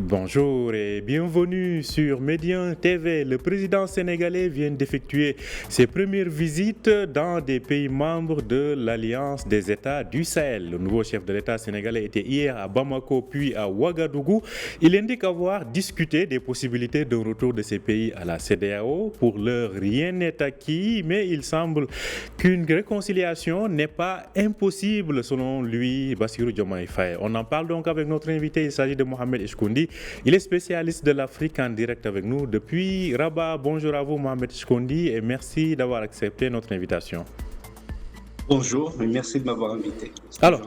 Bonjour et bienvenue sur Médien TV. Le président sénégalais vient d'effectuer ses premières visites dans des pays membres de l'Alliance des États du Sahel. Le nouveau chef de l'État sénégalais était hier à Bamako puis à Ouagadougou. Il indique avoir discuté des possibilités d'un retour de ces pays à la CEDEAO. Pour l'heure, rien n'est acquis, mais il semble qu'une réconciliation n'est pas impossible selon lui, Bassirou Diomaye Faye. On en parle donc avec notre invité, il s'agit de Mohamed Echkoundi. Il est spécialiste de l'Afrique en direct avec nous depuis Rabat. Bonjour à vous Mohamed Echkoundi et merci d'avoir accepté notre invitation. Bonjour et merci de m'avoir invité. Alors,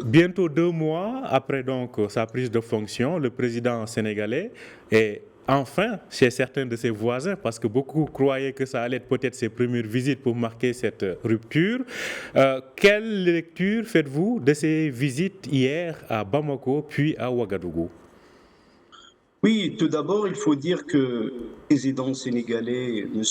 bientôt 2 mois après donc sa prise de fonction, le président sénégalais est enfin chez certains de ses voisins, parce que beaucoup croyaient que ça allait être peut-être ses premières visites pour marquer cette rupture. Quelle lecture faites-vous de ces visites hier à Bamako puis à Ouagadougou? Oui, tout d'abord, il faut dire que le président sénégalais, M.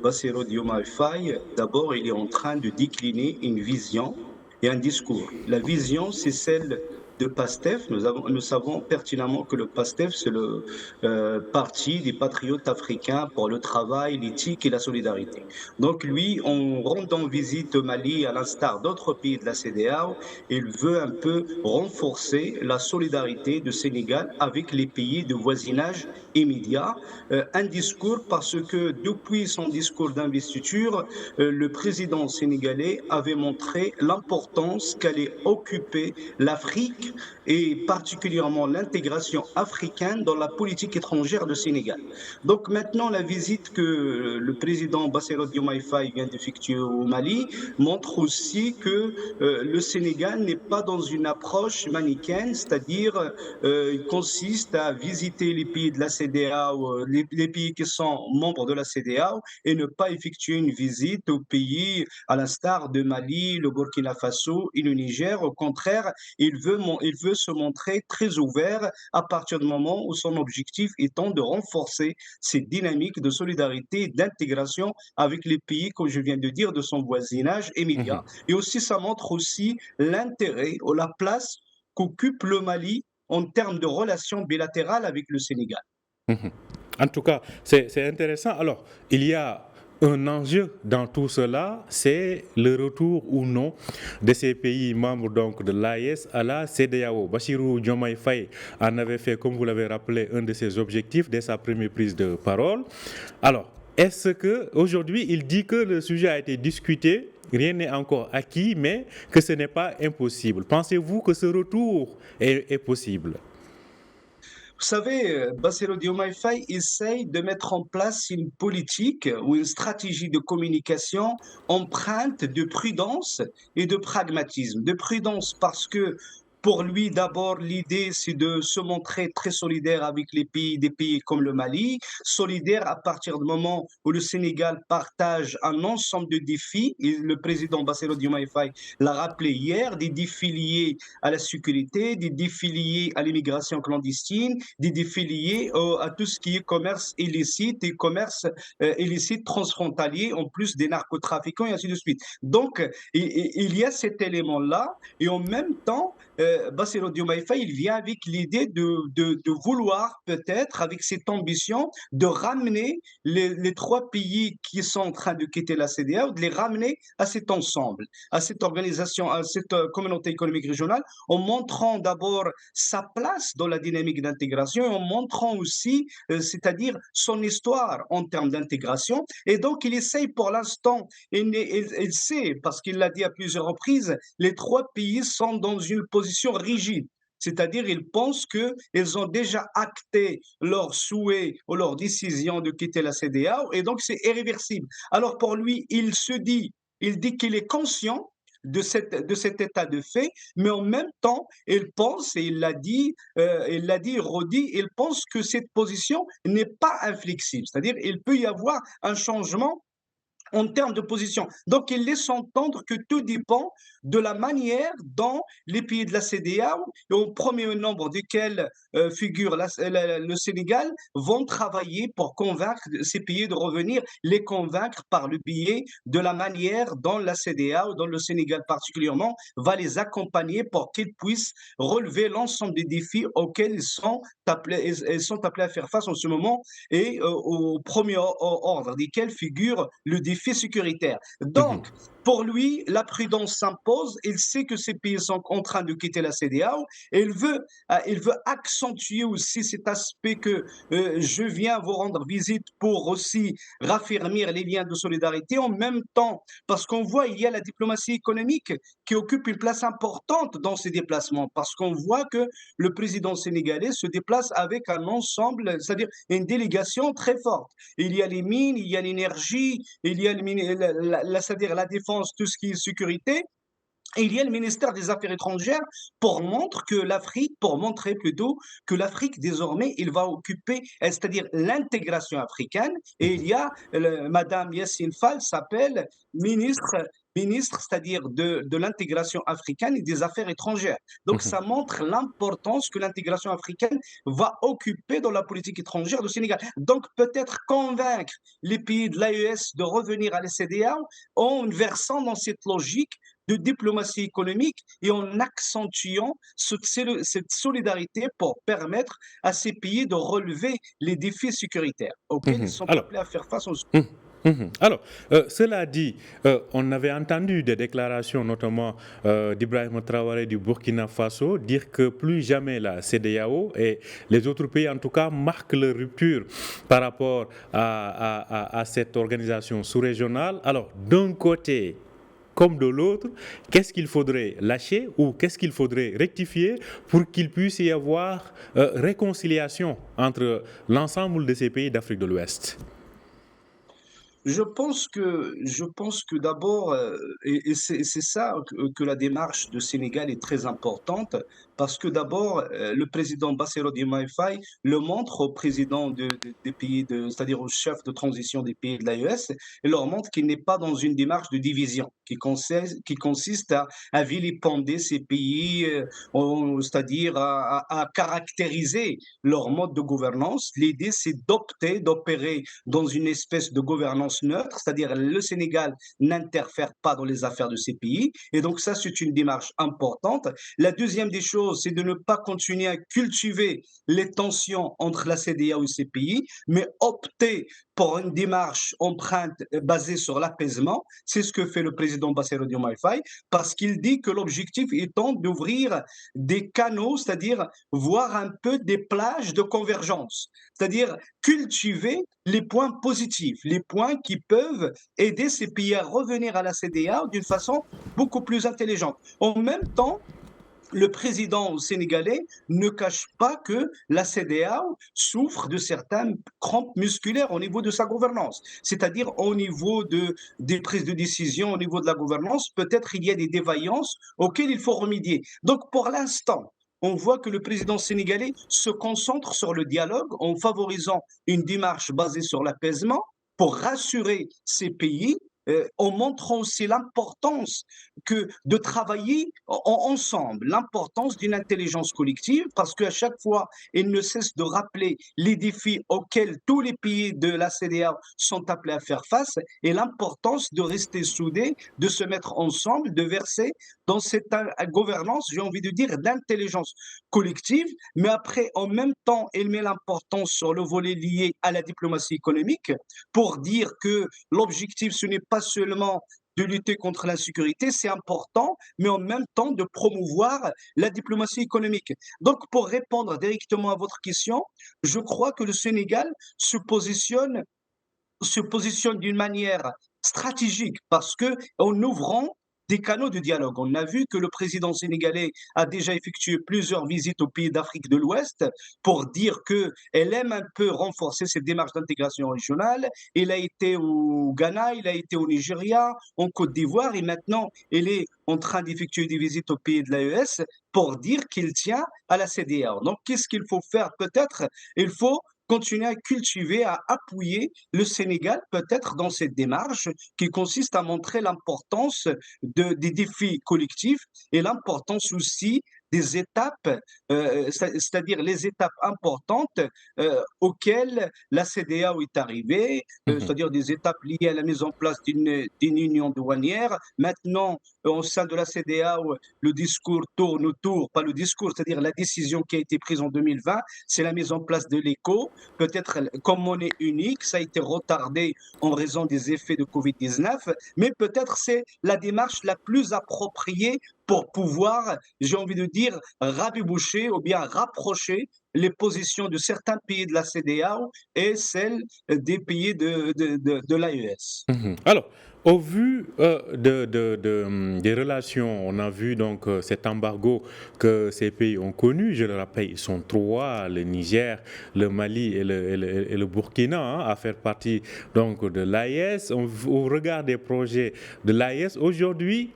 Bassirou Diomaye Faye, d'abord, il est en train de décliner une vision et un discours. La vision, c'est celle de PASTEF. Nous savons pertinemment que le PASTEF, c'est le parti des patriotes africains pour le travail, l'éthique et la solidarité. Donc lui, en rendant visite au Mali, à l'instar d'autres pays de la CEDEAO, il veut un peu renforcer la solidarité du Sénégal avec les pays de voisinage immédiat. Un discours parce que depuis son discours d'investiture, le président sénégalais avait montré l'importance qu'allait occuper l'Afrique et particulièrement l'intégration africaine dans la politique étrangère du Sénégal. Donc maintenant, la visite que le président Bassirou Diomaye Faye vient d'effectuer au Mali montre aussi que le Sénégal n'est pas dans une approche manichéenne, c'est-à-dire il consiste à visiter les pays de la CEDEAO, les pays qui sont membres de la CEDEAO et ne pas effectuer une visite aux pays à l'instar de Mali, le Burkina Faso et le Niger. Au contraire, il veut se montrer très ouvert à partir du moment où son objectif étant de renforcer cette dynamique de solidarité et d'intégration avec les pays, comme je viens de dire, de son voisinage immédiat. Et aussi, ça montre aussi l'intérêt ou la place qu'occupe le Mali en termes de relations bilatérales avec le Sénégal. En tout cas, c'est intéressant. Alors, il y a un enjeu dans tout cela, c'est le retour ou non de ces pays membres donc de l'AES à la CEDEAO. Bassirou Diomaye Faye en avait fait, comme vous l'avez rappelé, un de ses objectifs dès sa première prise de parole. Alors, est-ce qu'aujourd'hui, il dit que le sujet a été discuté, rien n'est encore acquis, mais que ce n'est pas impossible? Pensez-vous que ce retour est possible? Vous savez, Bassirou Diomaye Faye essaye de mettre en place une politique ou une stratégie de communication empreinte de prudence et de pragmatisme. De prudence parce que pour lui, d'abord, l'idée, c'est de se montrer très solidaire avec les pays, des pays comme le Mali, solidaire à partir du moment où le Sénégal partage un ensemble de défis, et le président Bassirou Diomaye Faye l'a rappelé hier, des défis liés à la sécurité, des défis liés à l'immigration clandestine, des défis liés à tout ce qui est commerce illicite et commerce illicite transfrontalier, en plus des narcotrafiquants et ainsi de suite. Donc, il y a cet élément-là, et en même temps, Bassirou Diomaye Faye, il vient avec l'idée de vouloir peut-être, avec cette ambition, de ramener les trois pays qui sont en train de quitter la CEDEAO, de les ramener à cet ensemble, à cette organisation, à cette communauté économique régionale, en montrant d'abord sa place dans la dynamique d'intégration et en montrant aussi, c'est-à-dire son histoire en termes d'intégration. Et donc, il essaye pour l'instant, il sait, parce qu'il l'a dit à plusieurs reprises, les trois pays sont dans une position rigide. C'est-à-dire, ils pensent qu'ils ont déjà acté leur souhait ou leur décision de quitter la CEDEAO et donc c'est irréversible. Alors pour lui, il dit qu'il est conscient de cet état de fait, mais en même temps, il pense, et il redit, il pense que cette position n'est pas inflexible. C'est-à-dire, il peut y avoir un changement en termes de position. Donc, il laisse entendre que tout dépend de la manière dont les pays de la CEDEAO, au premier nombre duquel figure le Sénégal, vont travailler pour convaincre ces pays de revenir, les convaincre par le biais de la manière dont la CEDEAO, dont le Sénégal particulièrement, va les accompagner pour qu'ils puissent relever l'ensemble des défis auxquels ils sont appelés à faire face en ce moment et au premier ordre desquels figure le défi sécuritaire. Mhm. Donc, pour lui, la prudence s'impose. Il sait que ces pays sont en train de quitter la CEDEAO et il veut accentuer aussi cet aspect que je viens vous rendre visite pour aussi raffermir les liens de solidarité en même temps, parce qu'on voit, il y a la diplomatie économique qui occupe une place importante dans ces déplacements, parce qu'on voit que le président sénégalais se déplace avec un ensemble, c'est-à-dire une délégation très forte. Il y a les mines, il y a l'énergie, il y a c'est-à-dire la défense, tout ce qui est sécurité. Et il y a le ministère des Affaires étrangères pour montrer plutôt que l'Afrique désormais, il va occuper, c'est-à-dire l'intégration africaine. Et il Mhm. y a Madame Yassine Fall s'appelle ministre, ministre, c'est-à-dire de l'intégration africaine et des Affaires étrangères. Donc Mhm. ça montre l'importance que l'intégration africaine va occuper dans la politique étrangère du Sénégal. Donc peut-être convaincre les pays de l'AES de revenir à la CEDEAO en versant dans cette logique de diplomatie économique et en accentuant cette solidarité pour permettre à ces pays de relever les défis sécuritaires auxquels ils Mhm. sont Alors, appelés à faire face en ce mhm. Mhm. Alors, cela dit, on avait entendu des déclarations, notamment d'Ibrahim Traoré du Burkina Faso, dire que plus jamais la CEDEAO et les autres pays, en tout cas, marquent leur rupture par rapport à cette organisation sous-régionale. Alors, d'un côté comme de l'autre, qu'est-ce qu'il faudrait lâcher ou qu'est-ce qu'il faudrait rectifier pour qu'il puisse y avoir réconciliation entre l'ensemble de ces pays d'Afrique de l'Ouest? Je pense que d'abord, et c'est ça que la démarche de Sénégal est très importante, parce que d'abord, le président Bassirou Diomaye Faye le montre aux présidents des pays c'est-à-dire aux chefs de transition des pays de l'AES, et leur montre qu'il n'est pas dans une démarche de division, qui consiste à vilipender ces pays, c'est-à-dire à caractériser leur mode de gouvernance. L'idée, c'est d'opérer dans une espèce de gouvernance neutre, c'est-à-dire le Sénégal n'interfère pas dans les affaires de ces pays. Et donc ça, c'est une démarche importante. La deuxième des choses, c'est de ne pas continuer à cultiver les tensions entre la CEDEAO et ces pays, mais opter pour une démarche empreinte basée sur l'apaisement. C'est ce que fait le président Bassirou Diomaye Faye, parce qu'il dit que l'objectif étant d'ouvrir des canaux, c'est-à-dire voir un peu des plages de convergence, c'est-à-dire cultiver les points positifs, les points qui peuvent aider ces pays à revenir à la CEDEAO d'une façon beaucoup plus intelligente. En même temps, le président sénégalais ne cache pas que la CEDEAO souffre de certaines crampes musculaires au niveau de sa gouvernance, c'est-à-dire au niveau des prises de décision, au niveau de la gouvernance, peut-être il y a des défaillances auxquelles il faut remédier. Donc pour l'instant, on voit que le président sénégalais se concentre sur le dialogue en favorisant une démarche basée sur l'apaisement pour rassurer ces pays en montrant aussi l'importance que de travailler ensemble, l'importance d'une intelligence collective, parce qu'à chaque fois, il ne cesse de rappeler les défis auxquels tous les pays de la CEDEAO sont appelés à faire face et l'importance de rester soudés, de se mettre ensemble, de verser dans cette gouvernance, j'ai envie de dire, d'intelligence collective, mais après, en même temps, il met l'importance sur le volet lié à la diplomatie économique pour dire que l'objectif, ce n'est pas seulement de lutter contre l'insécurité, c'est important, mais en même temps de promouvoir la diplomatie économique. Donc, pour répondre directement à votre question, je crois que le Sénégal se positionne d'une manière stratégique parce que en ouvrant des canaux de dialogue. On a vu que le président sénégalais a déjà effectué plusieurs visites aux pays d'Afrique de l'Ouest pour dire qu'elle aime un peu renforcer cette démarche d'intégration régionale. Il a été au Ghana, il a été au Nigeria, en Côte d'Ivoire et maintenant il est en train d'effectuer des visites aux pays de l'AES pour dire qu'il tient à la CEDEAO. Donc qu'est-ce qu'il faut faire? Peut-être il faut continuer à cultiver, à appuyer le Sénégal peut-être dans cette démarche qui consiste à montrer l'importance des défis collectifs et l'importance aussi des étapes, c'est-à-dire les étapes importantes auxquelles la CEDEAO est arrivée, Mhm. c'est-à-dire des étapes liées à la mise en place d'une union douanière. Maintenant, au sein de la CEDEAO, le discours tourne autour, pas le discours, c'est-à-dire la décision qui a été prise en 2020, c'est la mise en place de l'éco, peut-être comme monnaie unique, ça a été retardé en raison des effets de Covid-19, mais peut-être c'est la démarche la plus appropriée pour pouvoir, j'ai envie de dire, rabiboucher ou bien rapprocher les positions de certains pays de la CEDEAO et celles des pays de l'AES. Mhm. Alors, au vu des relations, on a vu donc cet embargo que ces pays ont connu. Je le rappelle, ils sont trois, le Niger, le Mali et le Burkina, hein, à faire partie donc de l'AES. Au regard des projets de l'AES, aujourd'hui,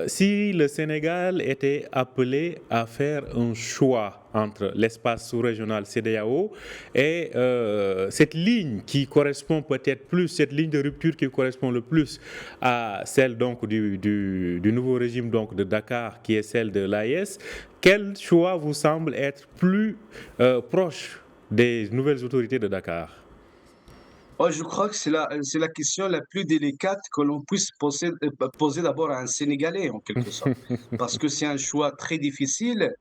si le Sénégal était appelé à faire un choix entre l'espace sous-régional CEDEAO et cette ligne qui correspond peut-être plus, cette ligne de rupture qui correspond le plus à celle donc du nouveau régime donc de Dakar, qui est celle de l'AES, quel choix vous semble être plus proche des nouvelles autorités de Dakar? Oh, je crois que c'est la question la plus délicate que l'on puisse poser d'abord à un Sénégalais, en quelque sorte. Parce que c'est un choix très difficile,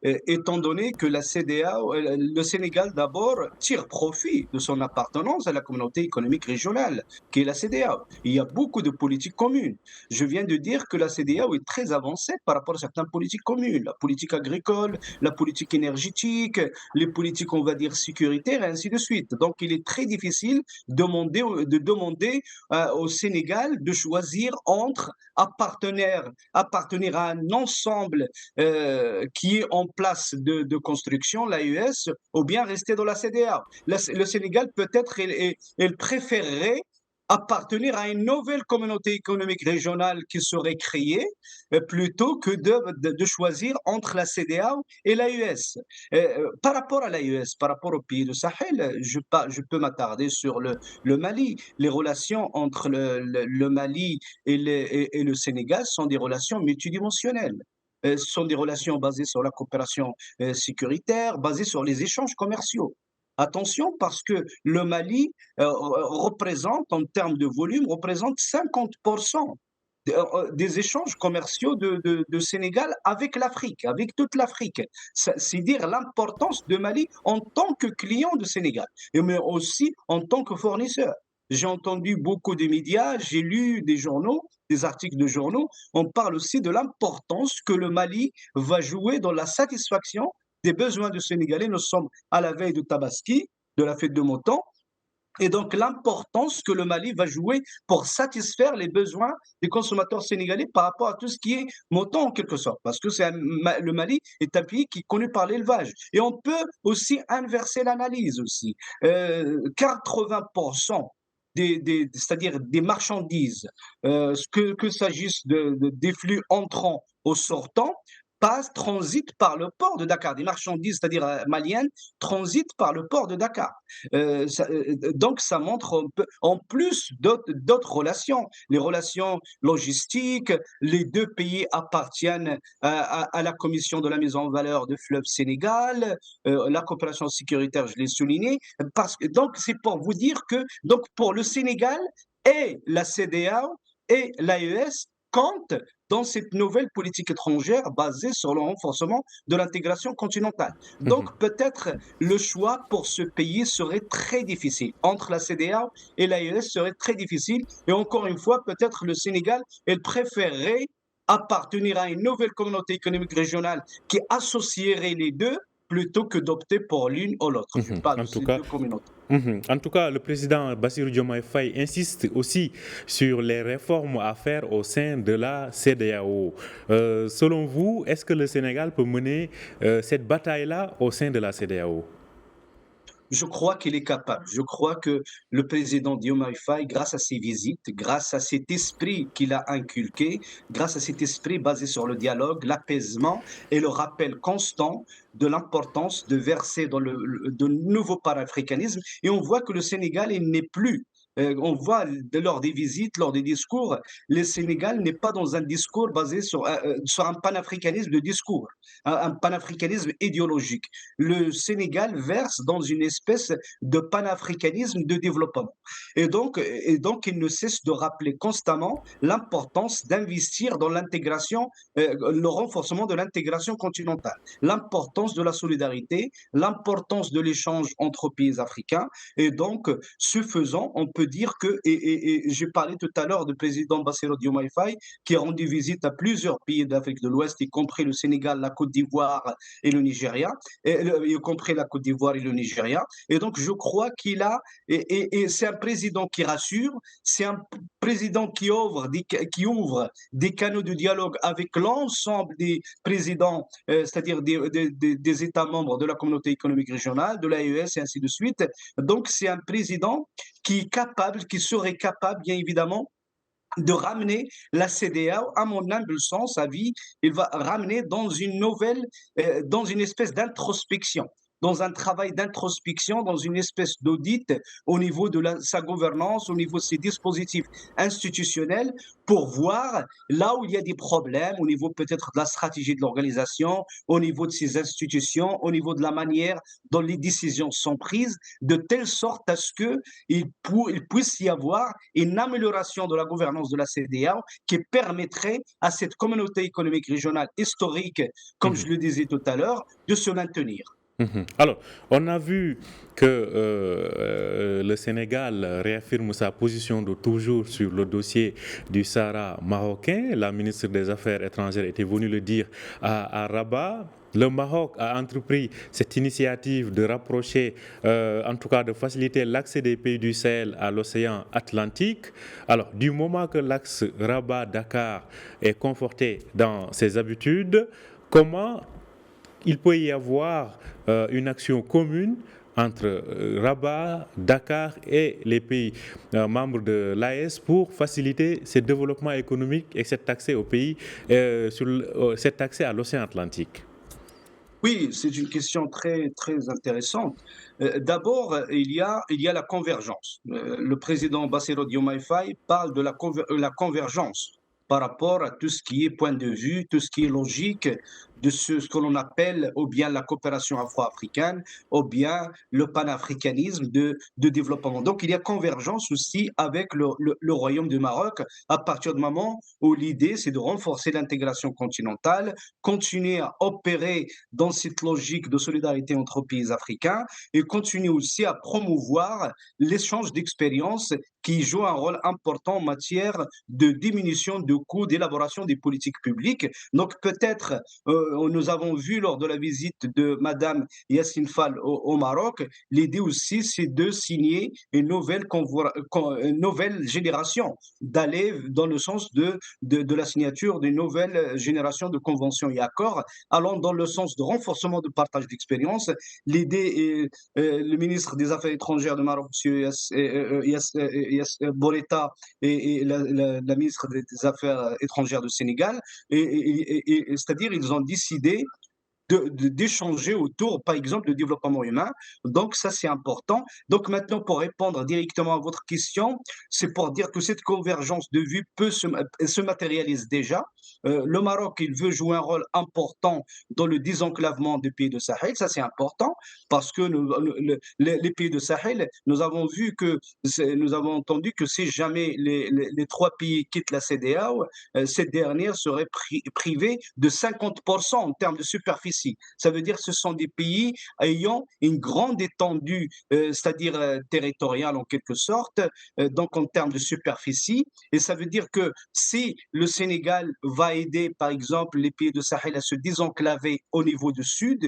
étant donné que la CEDEAO, le Sénégal d'abord tire profit de son appartenance à la communauté économique régionale, qui est la CEDEAO. Il y a beaucoup de politiques communes. Je viens de dire que la CEDEAO est très avancée par rapport à certaines politiques communes, la politique agricole, la politique énergétique, les politiques, on va dire, sécuritaires, et ainsi de suite. Donc, il est très difficile de demander au Sénégal de choisir entre appartenir à un ensemble qui est en place de construction, l'AES, ou bien rester dans la CEDEAO. Le Sénégal, peut-être, il préférerait appartenir à une nouvelle communauté économique régionale qui serait créée plutôt que de choisir entre la CEDEAO et l'AES. Par rapport à l'AES, par rapport au pays de Sahel, je peux m'attarder sur le Mali. Les relations entre le Mali et le Sénégal sont des relations multidimensionnelles. Ce sont des relations basées sur la coopération sécuritaire, basées sur les échanges commerciaux. Attention parce que le Mali représente, en termes de volume, représente 50% des échanges commerciaux de Sénégal avec l'Afrique, avec toute l'Afrique. C'est dire l'importance de Mali en tant que client de Sénégal, mais aussi en tant que fournisseur. J'ai entendu beaucoup de médias, j'ai lu des journaux, des articles de journaux, on parle aussi de l'importance que le Mali va jouer dans la satisfaction des besoins du Sénégalais. Nous sommes à la veille de Tabaski, de la fête de Montan, et donc l'importance que le Mali va jouer pour satisfaire les besoins des consommateurs sénégalais par rapport à tout ce qui est montant en quelque sorte, parce que le Mali est un pays qui est connu par l'élevage. Et on peut aussi inverser l'analyse aussi. 80% c'est-à-dire des marchandises, que s'agisse des flux entrants ou sortants, transitent par le port de Dakar. Des marchandises, c'est-à-dire maliennes, transitent par le port de Dakar. Donc ça montre en plus d'autres relations, les relations logistiques, les deux pays appartiennent à la commission de la mise en valeur de Fleuve Sénégal, la coopération sécuritaire, je l'ai souligné, donc c'est pour vous dire que donc pour le Sénégal et la CEDEAO et l'AES comptent dans cette nouvelle politique étrangère basée sur le renforcement de l'intégration continentale. Donc peut-être le choix pour ce pays serait très difficile. Entre la CEDEAO et l'AES serait très difficile. Et encore une fois, peut-être le Sénégal, elle préférerait appartenir à une nouvelle communauté économique régionale qui associerait les deux plutôt que d'opter pour l'une ou l'autre. Je parle de En tout ces cas, deux communautés. En tout cas, le président Bassirou Diomaye Faye insiste aussi sur les réformes à faire au sein de la CEDEAO. Selon vous, est-ce que le Sénégal peut mener cette bataille-là au sein de la CEDEAO? Je crois qu'il est capable. Je crois que le président Diomaye Faye, grâce à ses visites, grâce à cet esprit qu'il a inculqué, grâce à cet esprit basé sur le dialogue, l'apaisement et le rappel constant de l'importance de verser dans de nouveaux panafricanismes. Et on voit que le Sénégal, il n'est plus. On voit lors des visites, lors des discours, le Sénégal n'est pas dans un discours basé sur un panafricanisme de discours, un panafricanisme idéologique. Le Sénégal verse dans une espèce de panafricanisme de développement. Il ne cesse de rappeler constamment l'importance d'investir dans l'intégration, le renforcement de l'intégration continentale, l'importance de la solidarité, l'importance de l'échange entre pays africains. Et donc, ce faisant, on peut dire que, et j'ai parlé tout à l'heure du président Bassirou Diomaye Faye, qui a rendu visite à plusieurs pays d'Afrique de l'Ouest, y compris le Sénégal, la Côte d'Ivoire et le Nigeria, y compris la Côte d'Ivoire et le Nigeria. Et donc, je crois qu'il a, et c'est un président qui rassure, c'est un président qui ouvre des canaux de dialogue avec l'ensemble des présidents, c'est-à-dire des États membres de la communauté économique régionale, de l'AES et ainsi de suite. Donc, c'est un président qui est capable, qui serait capable, bien évidemment, de ramener la CEDEAO, à mon humble sens, avis, il va ramener dans une espèce d'introspection, dans un travail d'introspection, dans une espèce d'audit au niveau de sa gouvernance, au niveau de ses dispositifs institutionnels, pour voir là où il y a des problèmes, au niveau peut-être de la stratégie de l'organisation, au niveau de ses institutions, au niveau de la manière dont les décisions sont prises, de telle sorte à ce qu'il puisse y avoir une amélioration de la gouvernance de la CEDEAO qui permettrait à cette communauté économique régionale historique, comme je le disais tout à l'heure, de se maintenir. Alors, on a vu que le Sénégal réaffirme sa position de toujours sur le dossier du Sahara marocain. La ministre des Affaires étrangères était venue le dire à Rabat. Le Maroc a entrepris cette initiative de rapprocher, en tout cas de faciliter l'accès des pays du Sahel à l'océan Atlantique. Alors, du moment que l'axe Rabat-Dakar est conforté dans ses habitudes, comment il peut y avoir une action commune entre Rabat, Dakar et les pays membres de l'AES pour faciliter ce développement économique et cet accès au pays, cet accès à l'océan Atlantique? Oui, c'est une question très, très intéressante. D'abord, il y a la convergence. Le président Bassirou Diomaye Faye parle de la convergence par rapport à tout ce qui est point de vue, tout ce qui est logique de ce que l'on appelle ou bien la coopération afro-africaine, ou bien le panafricanisme de développement. Donc, il y a convergence aussi avec le Royaume du Maroc à partir du moment où l'idée, c'est de renforcer l'intégration continentale, continuer à opérer dans cette logique de solidarité entre pays africains et continuer aussi à promouvoir l'échange d'expériences qui joue un rôle important en matière de diminution de coûts d'élaboration des politiques publiques. Donc peut-être, nous avons vu lors de la visite de Madame Yassine Fall au Maroc, l'idée aussi c'est de signer une nouvelle génération, d'aller dans le sens de la signature d'une nouvelle génération de conventions et accords, allant dans le sens de renforcement de partage d'expérience. L'idée est, le ministre des Affaires étrangères du Maroc, M. Boreta, et la ministre des Affaires étrangères du Sénégal, c'est-à-dire ils ont décidé d'échanger autour, par exemple, du développement humain. Donc, ça, c'est important. Donc, maintenant, pour répondre directement à votre question, c'est pour dire que cette convergence de vues se matérialise déjà. Le Maroc, il veut jouer un rôle important dans le désenclavement des pays de Sahel. Ça, c'est important parce que les pays de Sahel, nous avons vu que, nous avons entendu que si jamais les trois pays quittent la CEDEAO, cette dernière serait privée de 50% en termes de superficie. Ça veut dire que ce sont des pays ayant une grande étendue, c'est-à-dire territoriale en quelque sorte, donc en termes de superficie. Et ça veut dire que si le Sénégal va aider, par exemple, les pays de Sahel à se désenclaver au niveau du sud,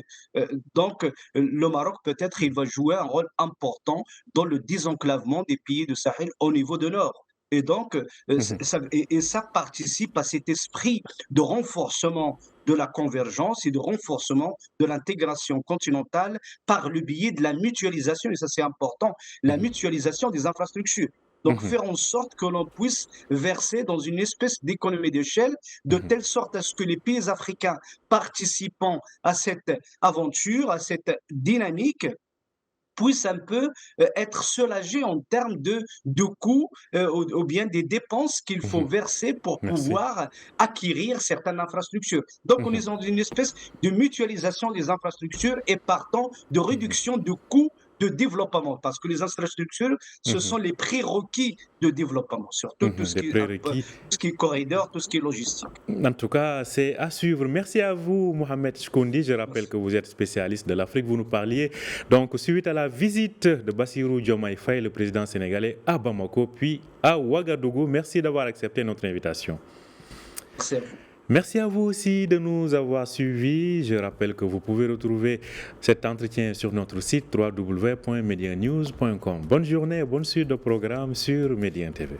donc le Maroc, peut-être, il va jouer un rôle important dans le désenclavement des pays de Sahel au niveau de nord. Et donc, Mhm. ça participe à cet esprit de renforcement de la convergence et du renforcement de l'intégration continentale par le biais de la mutualisation, et ça c'est important, la Mhm. mutualisation des infrastructures. Donc Mhm. faire en sorte que l'on puisse verser dans une espèce d'économie d'échelle, de Mhm. telle sorte à ce que les pays africains participant à cette aventure, à cette dynamique, puissent un peu être soulagés en termes de coûts ou bien des dépenses qu'il faut Mhm. verser pour Merci. pouvoir acquérir certaines infrastructures. Donc, on Mhm. est dans une espèce de mutualisation des infrastructures et partant de Mhm. réduction de coûts de développement, parce que les infrastructures, ce Mhm. sont les prérequis de développement, surtout Mhm. Des tout prérequis. ce qui est corridor, tout ce qui est logistique. En tout cas, c'est à suivre. Merci à vous, Mohamed Chkoundi. Je rappelle Merci. que vous êtes spécialiste de l'Afrique. Vous nous parliez donc suite à la visite de Bassirou Diomaye Faye, le président sénégalais, à Bamako, puis à Ouagadougou. Merci d'avoir accepté notre invitation. Merci à vous. Merci à vous aussi de nous avoir suivis. Je rappelle que vous pouvez retrouver cet entretien sur notre site www.medianews.com. Bonne journée et bonne suite de programme sur Médien TV.